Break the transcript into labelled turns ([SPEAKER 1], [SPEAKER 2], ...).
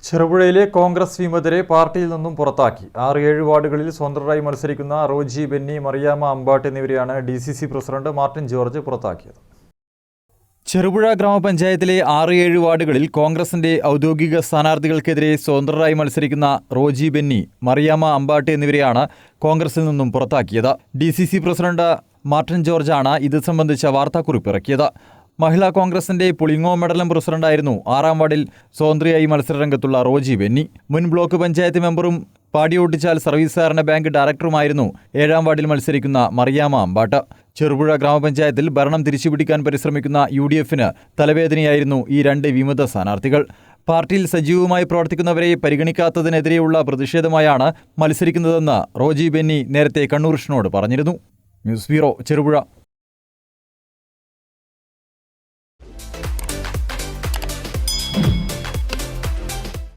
[SPEAKER 1] ചെറുപുഴയിലെ കോൺഗ്രസ് വിമതരെ പാർട്ടിയിൽ നിന്നും പുറത്താക്കി. 6-7 വാർഡുകളിൽ സ്വതന്ത്രരായി മത്സരിക്കുന്ന റോജി ബെന്നി, മറിയാമ്മ അമ്പാട്ട് എന്നിവരെയാണ് DCC പ്രസിഡന്റ് മാർട്ടിൻ ജോർജ് പുറത്താക്കിയത്. ചെറുപുഴ ഗ്രാമപഞ്ചായത്തിലെ 6-7 വാർഡുകളിൽ കോൺഗ്രസിന്റെ ഔദ്യോഗിക സ്ഥാനാർത്ഥികൾക്കെതിരെ സ്വതന്ത്രരായി മത്സരിക്കുന്ന റോജി ബെന്നി, മറിയാമ്മ അമ്പാട്ട് എന്നിവരെയാണ് കോൺഗ്രസിൽ നിന്നും പുറത്താക്കിയത്. DCC പ്രസിഡന്റ് മാർട്ടിൻ ജോർജാണ് ഇത് സംബന്ധിച്ച വാർത്താക്കുറിപ്പ് ഇറക്കിയത്. മഹിളാ കോൺഗ്രസിന്റെ പുളിങ്ങോ മണ്ഡലം പ്രസിഡന്റായിരുന്നു 6-ാം വാർഡിൽ സ്വതന്ത്രയായി മത്സരരംഗത്തുള്ള റോജി ബെന്നി. മുൻ ബ്ലോക്ക് പഞ്ചായത്ത് മെമ്പറും പാടിയോട്ടിച്ചാൽ സർവീസ് സഹകരണ ബാങ്ക് ഡയറക്ടറുമായിരുന്നു 7-ാം വാർഡിൽ മത്സരിക്കുന്ന മറിയാമ്മ അമ്പാട്ട്. ചെറുപുഴ ഗ്രാമപഞ്ചായത്തിൽ ഭരണം തിരിച്ചുപിടിക്കാൻ പരിശ്രമിക്കുന്ന UDFന് തലവേദനയായിരുന്നു ഈ രണ്ട് വിമത സ്ഥാനാർത്ഥികൾ. പാർട്ടിയിൽ സജീവമായി പ്രവർത്തിക്കുന്നവരെ പരിഗണിക്കാത്തതിനെതിരെയുള്ള പ്രതിഷേധമായാണ് മത്സരിക്കുന്നതെന്ന് റോജി ബെന്നി നേരത്തെ കണ്ണൂർ പറഞ്ഞിരുന്നു. News bureau, Cherupuzha.